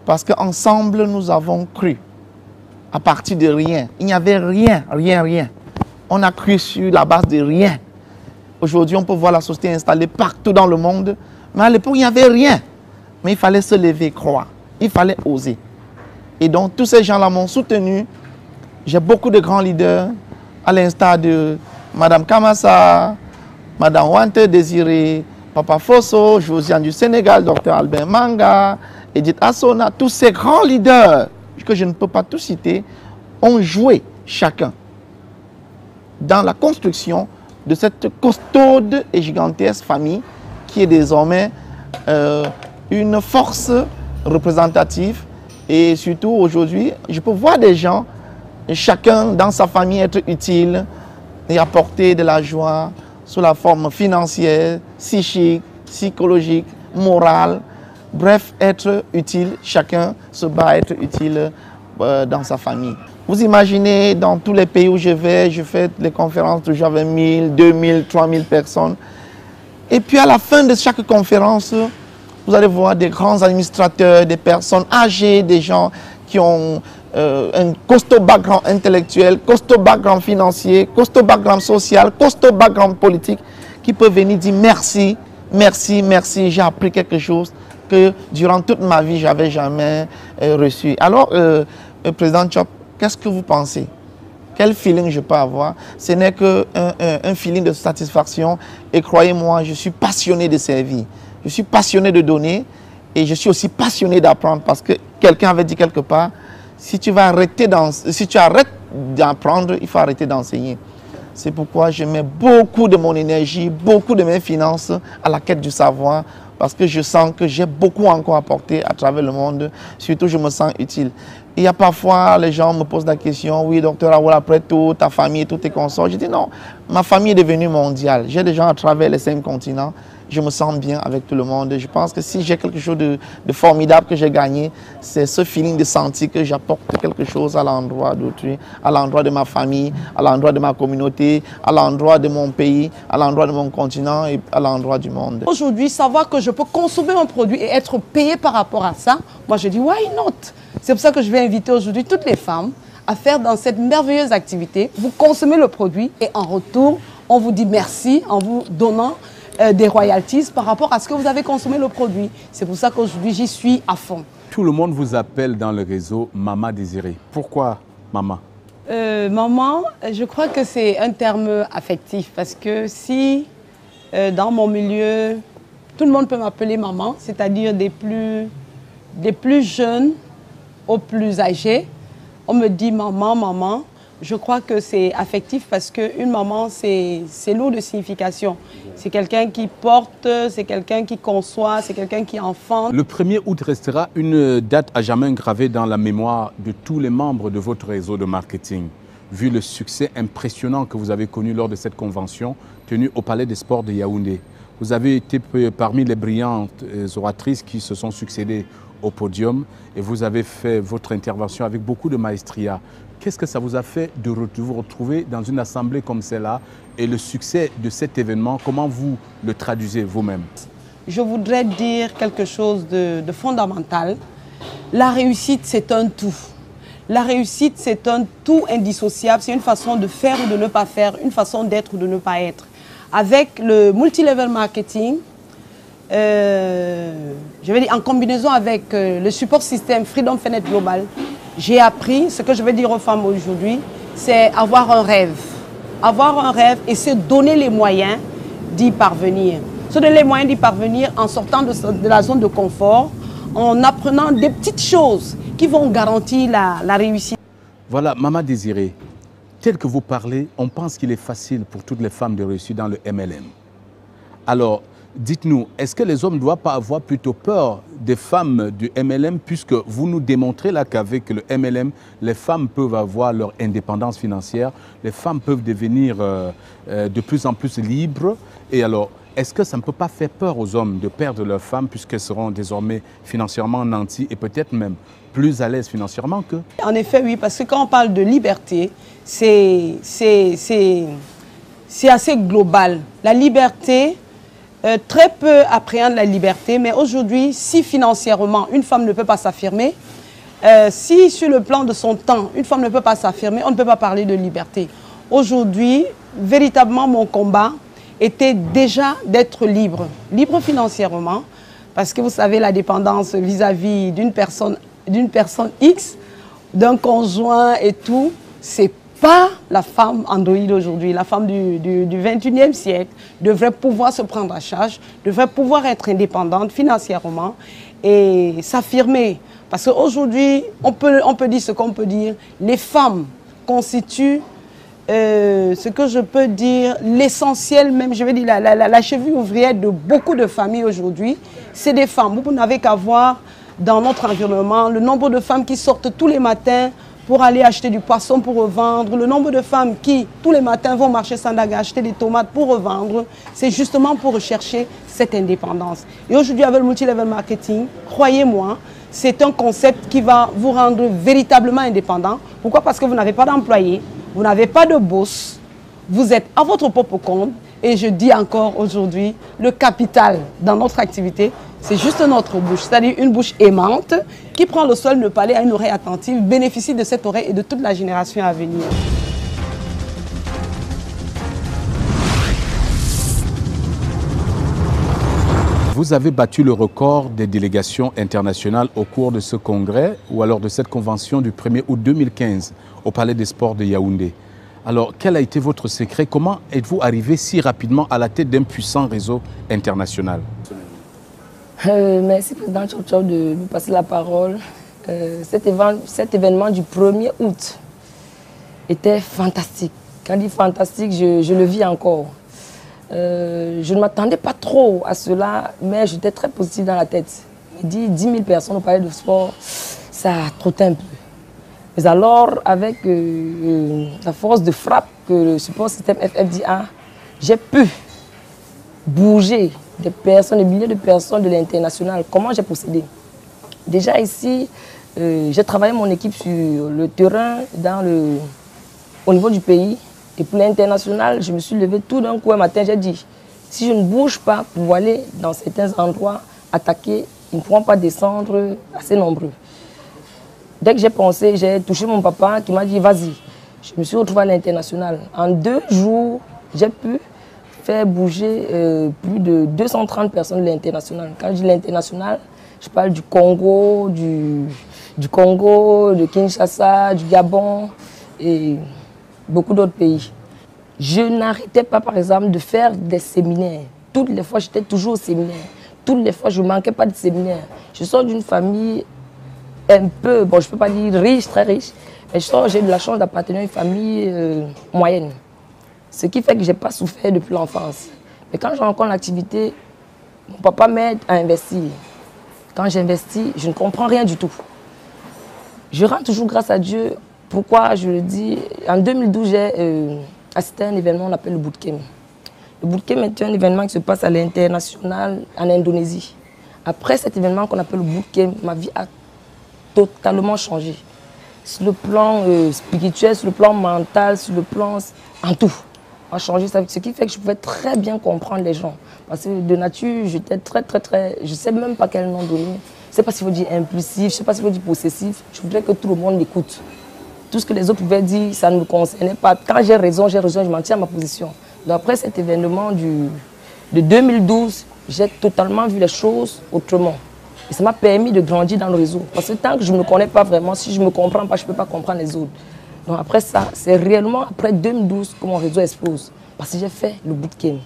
parce qu'ensemble, nous avons cru à partir de rien. Il n'y avait rien. On a cru sur la base de rien. Aujourd'hui, on peut voir la société installée partout dans le monde. Mais à l'époque, il n'y avait rien. Mais il fallait se lever, croire. Il fallait oser. Et donc, tous ces gens-là m'ont soutenu. J'ai beaucoup de grands leaders, à l'instar de Madame Kamassa, Madame Wante Désiré, Papa Fosso, Josiane du Sénégal, Dr Albert Manga, Edith Assona. Tous ces grands leaders, que je ne peux pas tous citer, ont joué chacun dans la construction de cette costaude et gigantesque famille qui est désormais une force représentative. Et surtout aujourd'hui, je peux voir des gens, chacun dans sa famille être utile et apporter de la joie sous la forme financière, psychique, psychologique, morale. Bref, être utile, chacun se bat à être utile dans sa famille. Vous imaginez, dans tous les pays où je vais, je fais les conférences toujours avec 1000, 2000, 3000 personnes. Et puis à la fin de chaque conférence, vous allez voir des grands administrateurs, des personnes âgées, des gens qui ont un costaud background intellectuel, costaud background financier, costaud background social, costaud background politique, qui peuvent venir dire merci, merci, merci, j'ai appris quelque chose que durant toute ma vie, je n'avais jamais reçu. Alors, Président Chop, qu'est-ce que vous pensez? Quel feeling je peux avoir? Ce n'est qu'un feeling de satisfaction. Et croyez-moi, je suis passionné de servir. Je suis passionné de donner. Et je suis aussi passionné d'apprendre. Parce que quelqu'un avait dit quelque part, si tu arrêtes d'apprendre, il faut arrêter d'enseigner. C'est pourquoi je mets beaucoup de mon énergie, beaucoup de mes finances à la quête du savoir, parce que je sens que j'ai beaucoup encore à apporter à travers le monde. Surtout, je me sens utile. Il y a parfois, les gens me posent la question, oui, docteur Raoul, après tout, ta famille, tous tes consorts. Je dis non, ma famille est devenue mondiale. J'ai des gens à travers les 5 continents. Je me sens bien avec tout le monde. Je pense que si j'ai quelque chose de formidable que j'ai gagné, c'est ce feeling de sentir que j'apporte quelque chose à l'endroit d'autrui, à l'endroit de ma famille, à l'endroit de ma communauté, à l'endroit de mon pays, à l'endroit de mon continent et à l'endroit du monde. Aujourd'hui, savoir que je peux consommer un produit et être payé par rapport à ça, moi je dis why not? C'est pour ça que je vais inviter aujourd'hui toutes les femmes à faire dans cette merveilleuse activité. Vous consommez le produit et en retour, on vous dit merci en vous donnant des royalties par rapport à ce que vous avez consommé le produit. C'est pour ça qu'aujourd'hui, j'y suis à fond. Tout le monde vous appelle dans le réseau Maman Désirée. Pourquoi Maman? Maman, je crois que c'est un terme affectif parce que si dans mon milieu, tout le monde peut m'appeler maman, c'est-à-dire des plus jeunes aux plus âgés, on me dit maman, maman. Je crois que c'est affectif parce qu'une maman, c'est lourd de signification. C'est quelqu'un qui porte, c'est quelqu'un qui conçoit, c'est quelqu'un qui enfante. Le 1er août restera une date à jamais gravée dans la mémoire de tous les membres de votre réseau de marketing, vu le succès impressionnant que vous avez connu lors de cette convention tenue au Palais des Sports de Yaoundé. Vous avez été parmi les brillantes oratrices qui se sont succédées au podium et vous avez fait votre intervention avec beaucoup de maestria. Qu'est-ce que ça vous a fait de vous retrouver dans une assemblée comme celle-là et le succès de cet événement, comment vous le traduisez vous-même? Je voudrais dire quelque chose de fondamental. La réussite, c'est un tout. La réussite, c'est un tout indissociable. C'est une façon de faire ou de ne pas faire, une façon d'être ou de ne pas être. Avec le multi-level marketing, je vais dire en combinaison avec le support système Freedom Fennet Global, j'ai appris, ce que je vais dire aux femmes aujourd'hui, c'est avoir un rêve. Avoir un rêve et se donner les moyens d'y parvenir. Se donner les moyens d'y parvenir en sortant de la zone de confort, en apprenant des petites choses qui vont garantir la réussite. Voilà, Maman Désirée, tel que vous parlez, on pense qu'il est facile pour toutes les femmes de réussir dans le MLM. Alors, dites-nous, est-ce que les hommes ne doivent pas avoir plutôt peur des femmes du MLM puisque vous nous démontrez là qu'avec le MLM, les femmes peuvent avoir leur indépendance financière, les femmes peuvent devenir de plus en plus libres. Et alors, est-ce que ça ne peut pas faire peur aux hommes de perdre leurs femmes puisqu'elles seront désormais financièrement nanties et peut-être même plus à l'aise financièrement qu'eux? En effet, oui, parce que quand on parle de liberté, c'est assez global. La liberté... très peu appréhendent la liberté, mais aujourd'hui, si financièrement, une femme ne peut pas s'affirmer, si sur le plan de son temps, une femme ne peut pas s'affirmer, on ne peut pas parler de liberté. Aujourd'hui, véritablement, mon combat était déjà d'être libre. Libre financièrement, parce que vous savez, la dépendance vis-à-vis d'une personne X, d'un conjoint et tout, c'est pas la femme androïde aujourd'hui. La femme du 21e siècle devrait pouvoir se prendre en charge, devrait pouvoir être indépendante financièrement et s'affirmer. Parce qu'aujourd'hui, on peut dire ce qu'on peut dire. Les femmes constituent ce que je peux dire, l'essentiel même, je vais dire, la cheville ouvrière de beaucoup de familles aujourd'hui. C'est des femmes. Vous n'avez qu'à voir dans notre environnement le nombre de femmes qui sortent tous les matins pour aller acheter du poisson pour revendre, le nombre de femmes qui, tous les matins, vont marcher Sandaga acheter des tomates pour revendre, c'est justement pour rechercher cette indépendance. Et aujourd'hui, avec le multi-level marketing, croyez-moi, c'est un concept qui va vous rendre véritablement indépendant. Pourquoi? Parce que vous n'avez pas d'employé, vous n'avez pas de boss, vous êtes à votre propre compte. Et je dis encore aujourd'hui, le capital dans notre activité, c'est juste notre bouche, c'est-à-dire une bouche aimante qui prend le soin de parler à une oreille attentive, bénéficie de cette oreille et de toute la génération à venir. Vous avez battu le record des délégations internationales au cours de ce congrès ou alors de cette convention du 1er août 2015 au Palais des Sports de Yaoundé. Alors, quel a été votre secret? Comment êtes-vous arrivé si rapidement à la tête d'un puissant réseau international? Merci, Président Tchop, de nous passer la parole. Cet événement du 1er août était fantastique. Quand il dit fantastique, je le vis encore. Je ne m'attendais pas trop à cela, mais j'étais très positive dans la tête. Il dit 10 000 personnes au palais de sport, ça a trotté un peu. Mais alors, avec la force de frappe que le support système FFDA, j'ai pu bouger des personnes, des milliers de personnes de l'international. Comment j'ai procédé? Déjà ici, j'ai travaillé mon équipe sur le terrain au niveau du pays. Et pour l'international, je me suis levé tout d'un coup un matin, j'ai dit, si je ne bouge pas pour aller dans certains endroits attaquer, ils ne pourront pas descendre assez nombreux. Dès que j'ai pensé, j'ai touché mon papa qui m'a dit, vas-y. Je me suis retrouvé à l'international. En 2 jours, j'ai pu faire bouger plus de 230 personnes de l'international. Quand je dis l'international, je parle du Congo, de Kinshasa, du Gabon et beaucoup d'autres pays. Je n'arrêtais pas, par exemple, de faire des séminaires. Toutes les fois, j'étais toujours au séminaire. Toutes les fois, je ne manquais pas de séminaire. Je sors d'une famille un peu, bon, je ne peux pas dire riche, très riche, mais j'ai eu de la chance d'appartenir à une famille moyenne. Ce qui fait que je n'ai pas souffert depuis l'enfance. Mais quand je rencontre l'activité, mon papa m'aide à investir. Quand j'investis, je ne comprends rien du tout. Je rends toujours grâce à Dieu. Pourquoi je le dis? En 2012, j'ai assisté à un événement qu'on appelle le bootcamp. Le bootcamp est un événement qui se passe à l'international en Indonésie. Après cet événement qu'on appelle le bootcamp, ma vie a totalement changé. Sur le plan spirituel, sur le plan mental, sur le plan... en tout. A changé, ce qui fait que je pouvais très bien comprendre les gens. Parce que de nature, j'étais très... Je ne sais même pas quel nom donner. Je ne sais pas s'il faut dire impulsif, je ne sais pas s'il faut dire possessif. Je voudrais que tout le monde m'écoute. Tout ce que les autres pouvaient dire, ça ne me concernait pas. Quand j'ai raison, je m'en tiens à ma position. Donc après cet événement de 2012, j'ai totalement vu les choses autrement. Et ça m'a permis de grandir dans le réseau. Parce que tant que je ne me connais pas vraiment, si je ne me comprends pas, je ne peux pas comprendre les autres. Donc après ça, c'est réellement après 2012 que mon réseau explose. Parce que j'ai fait le bootcamp.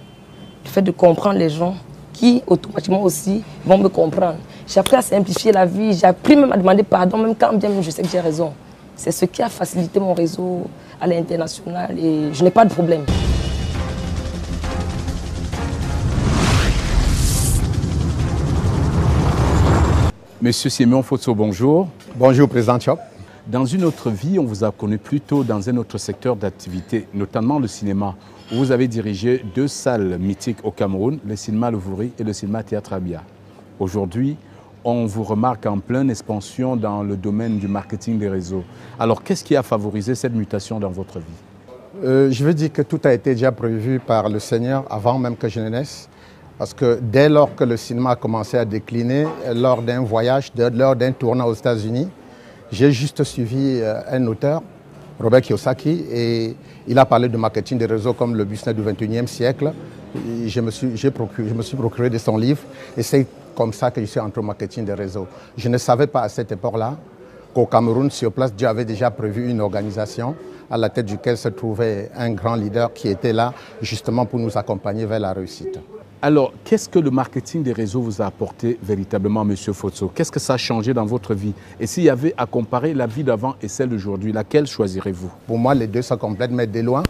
Le fait de comprendre les gens qui automatiquement aussi vont me comprendre. J'ai appris à simplifier la vie, j'ai appris même à demander pardon, même quand bien je sais que j'ai raison. C'est ce qui a facilité mon réseau à l'international et je n'ai pas de problème. Monsieur Simeon Fotso, bonjour. Bonjour, Président Chop. Dans une autre vie, on vous a connu plutôt dans un autre secteur d'activité, notamment le cinéma, où vous avez dirigé 2 salles mythiques au Cameroun, le cinéma Le Vouri et le cinéma Théâtre Abia. Aujourd'hui, on vous remarque en pleine expansion dans le domaine du marketing des réseaux. Alors, qu'est-ce qui a favorisé cette mutation dans votre vie? Je veux dire que tout a été déjà prévu par le Seigneur avant même que je ne naisse. Parce que dès lors que le cinéma a commencé à décliner, lors d'un voyage, lors d'un tournoi aux États-Unis, j'ai juste suivi un auteur, Robert Kiyosaki, et il a parlé de marketing des réseaux comme le business du 21e siècle. Je me suis procuré de son livre et c'est comme ça que je suis entré au marketing des réseaux. Je ne savais pas à cette époque-là qu'au Cameroun, sur place, Dieu avait déjà prévu une organisation à la tête duquel se trouvait un grand leader qui était là justement pour nous accompagner vers la réussite. Alors, qu'est-ce que le marketing des réseaux vous a apporté véritablement, M. Fotso? Qu'est-ce que ça a changé dans votre vie? Et s'il y avait à comparer la vie d'avant et celle d'aujourd'hui, laquelle choisirez-vous? Pour moi, les deux sont complètes, mais de loin,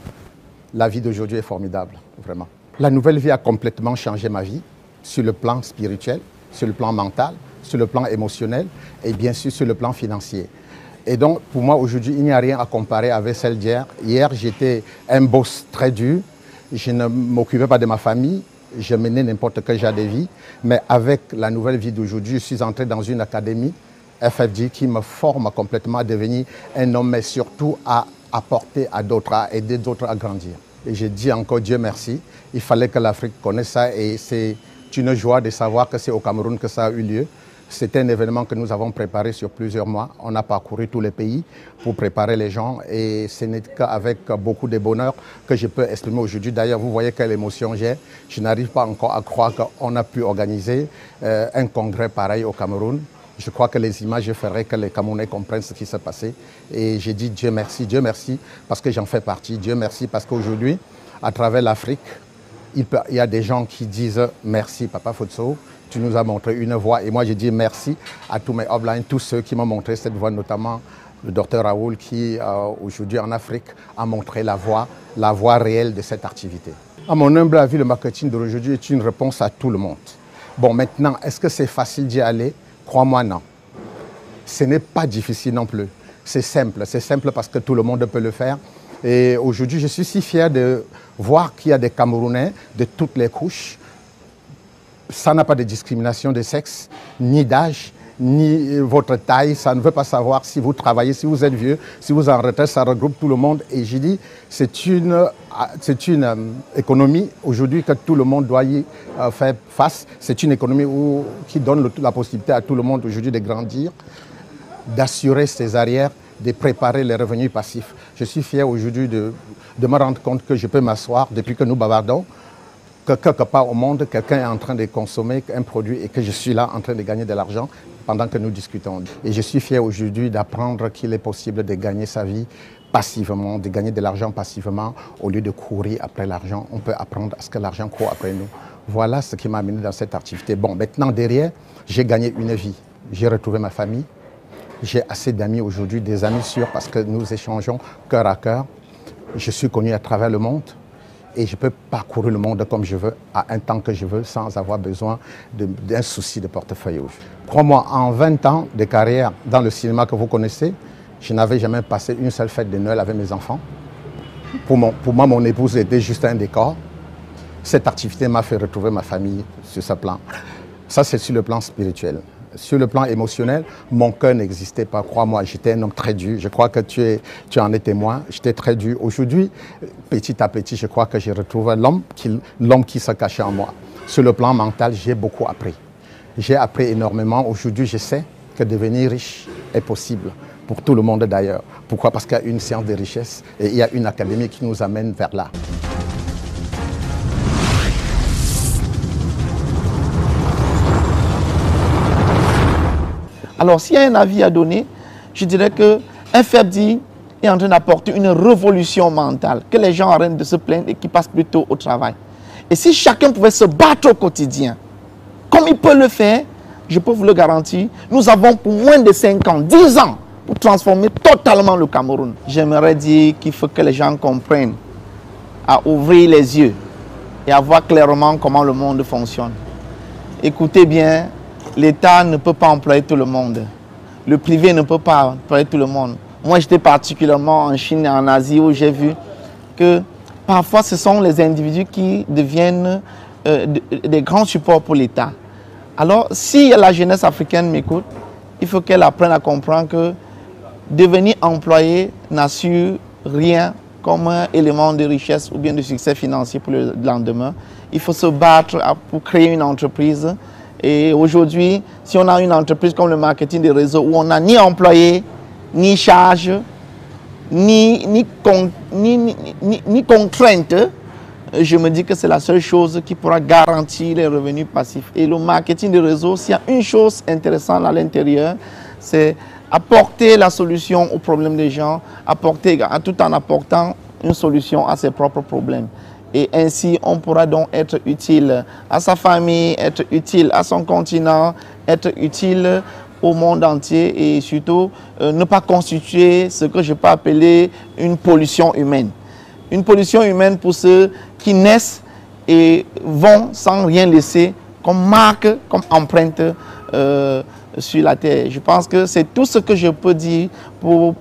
la vie d'aujourd'hui est formidable, vraiment. La nouvelle vie a complètement changé ma vie, sur le plan spirituel, sur le plan mental, sur le plan émotionnel et bien sûr sur le plan financier. Et donc, pour moi, aujourd'hui, il n'y a rien à comparer avec celle d'hier. Hier, j'étais un boss très dur, je ne m'occupais pas de ma famille, je menais n'importe quel genre de vie, mais avec la nouvelle vie d'aujourd'hui, je suis entré dans une académie, FFD, qui me forme complètement à devenir un homme, mais surtout à apporter à d'autres, à aider d'autres à grandir. Et je dis encore Dieu merci, il fallait que l'Afrique connaisse ça et c'est une joie de savoir que c'est au Cameroun que ça a eu lieu. C'était un événement que nous avons préparé sur plusieurs mois. On a parcouru tous les pays pour préparer les gens et ce n'est qu'avec beaucoup de bonheur que je peux exprimer aujourd'hui. D'ailleurs, vous voyez quelle émotion j'ai. Je n'arrive pas encore à croire qu'on a pu organiser un congrès pareil au Cameroun. Je crois que les images feraient que les Camerounais comprennent ce qui s'est passé. Et j'ai dit Dieu merci parce que j'en fais partie. Dieu merci parce qu'aujourd'hui, à travers l'Afrique, il y a des gens qui disent merci Papa Fotso. Tu nous as montré une voie et moi je dis merci à tous mes uplines, tous ceux qui m'ont montré cette voie, notamment le docteur Raoul qui, aujourd'hui en Afrique, a montré la voie réelle de cette activité. À mon humble avis, le marketing d'aujourd'hui est une réponse à tout le monde. Bon, maintenant, est-ce que c'est facile d'y aller? Crois-moi, non. Ce n'est pas difficile non plus. C'est simple parce que tout le monde peut le faire. Et aujourd'hui, je suis si fier de voir qu'il y a des Camerounais de toutes les couches. Ça n'a pas de discrimination de sexe, ni d'âge, ni votre taille. Ça ne veut pas savoir si vous travaillez, si vous êtes vieux, si vous êtes en retraite. Ça regroupe tout le monde. Et j'ai dit, c'est une économie aujourd'hui que tout le monde doit y faire face. C'est une économie qui donne la possibilité à tout le monde aujourd'hui de grandir, d'assurer ses arrières, de préparer les revenus passifs. Je suis fier aujourd'hui de me rendre compte que je peux m'asseoir depuis que nous bavardons, que quelque part au monde, quelqu'un est en train de consommer un produit et que je suis là en train de gagner de l'argent pendant que nous discutons. Et je suis fier aujourd'hui d'apprendre qu'il est possible de gagner sa vie passivement, de gagner de l'argent passivement au lieu de courir après l'argent. On peut apprendre à ce que l'argent court après nous. Voilà ce qui m'a amené dans cette activité. Bon, maintenant derrière, j'ai gagné une vie. J'ai retrouvé ma famille. J'ai assez d'amis aujourd'hui, des amis sûrs, parce que nous échangeons cœur à cœur. Je suis connu à travers le monde et je peux parcourir le monde comme je veux, à un temps que je veux, sans avoir besoin d'un souci de portefeuille. Crois-moi, en 20 ans de carrière dans le cinéma que vous connaissez, je n'avais jamais passé une seule fête de Noël avec mes enfants. Pour moi, mon épouse était juste un décor. Cette activité m'a fait retrouver ma famille sur ce plan. Ça, c'est sur le plan spirituel. Sur le plan émotionnel, mon cœur n'existait pas. Crois-moi, j'étais un homme très dur. Je crois que tu en es témoin. J'étais très dur. Aujourd'hui, petit à petit, je crois que j'ai retrouvé l'homme qui se cachait en moi. Sur le plan mental, j'ai beaucoup appris. J'ai appris énormément. Aujourd'hui, je sais que devenir riche est possible. Pour tout le monde d'ailleurs. Pourquoi? Parce qu'il y a une science de richesse et il y a une académie qui nous amène vers là. Alors, s'il y a un avis à donner, je dirais que FFD est en train d'apporter une révolution mentale, que les gens arrêtent de se plaindre et qu'ils passent plutôt au travail. Et si chacun pouvait se battre au quotidien, comme il peut le faire, je peux vous le garantir, nous avons pour moins de 5 ans, 10 ans, pour transformer totalement le Cameroun. J'aimerais dire qu'il faut que les gens comprennent à ouvrir les yeux et à voir clairement comment le monde fonctionne. Écoutez bien, l'État ne peut pas employer tout le monde. Le privé ne peut pas employer tout le monde. Moi, j'étais particulièrement en Chine et en Asie où j'ai vu que parfois ce sont les individus qui deviennent des grands supports pour l'État. Alors, si la jeunesse africaine m'écoute, il faut qu'elle apprenne à comprendre que devenir employé n'assure rien comme un élément de richesse ou bien de succès financier pour le lendemain. Il faut se battre pour créer une entreprise. Et aujourd'hui, si on a une entreprise comme le marketing des réseaux où on n'a ni employé, ni charge, ni contrainte, je me dis que c'est la seule chose qui pourra garantir les revenus passifs. Et le marketing des réseaux, s'il y a une chose intéressante à l'intérieur, c'est apporter la solution aux problèmes des gens, tout en apportant une solution à ses propres problèmes. Et ainsi, on pourra donc être utile à sa famille, être utile à son continent, être utile au monde entier et surtout ne pas constituer ce que je peux appeler une pollution humaine. Une pollution humaine pour ceux qui naissent et vont sans rien laisser comme marque, comme empreinte sur la terre. Je pense que c'est tout ce que je peux dire pour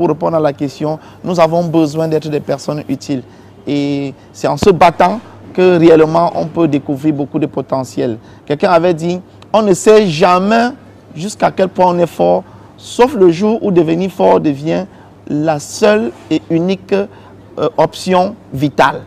répondre à la question. Nous avons besoin d'être des personnes utiles. Et c'est en se battant que réellement on peut découvrir beaucoup de potentiel. Quelqu'un avait dit, on ne sait jamais jusqu'à quel point on est fort, sauf le jour où devenir fort devient la seule et unique option vitale.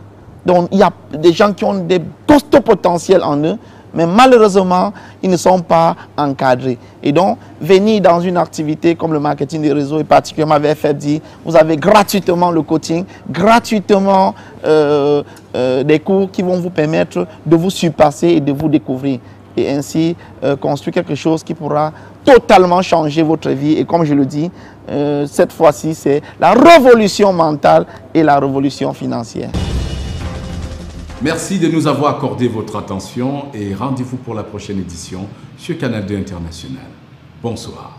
Donc il y a des gens qui ont des costauds potentiels en eux, mais malheureusement, ils ne sont pas encadrés. Et donc, venir dans une activité comme le marketing des réseaux, et particulièrement avec FFD, vous avez gratuitement le coaching, gratuitement des cours qui vont vous permettre de vous surpasser et de vous découvrir. Et ainsi, construire quelque chose qui pourra totalement changer votre vie. Et comme je le dis, cette fois-ci, c'est la révolution mentale et la révolution financière. Merci de nous avoir accordé votre attention et rendez-vous pour la prochaine édition sur Canal 2 International. Bonsoir.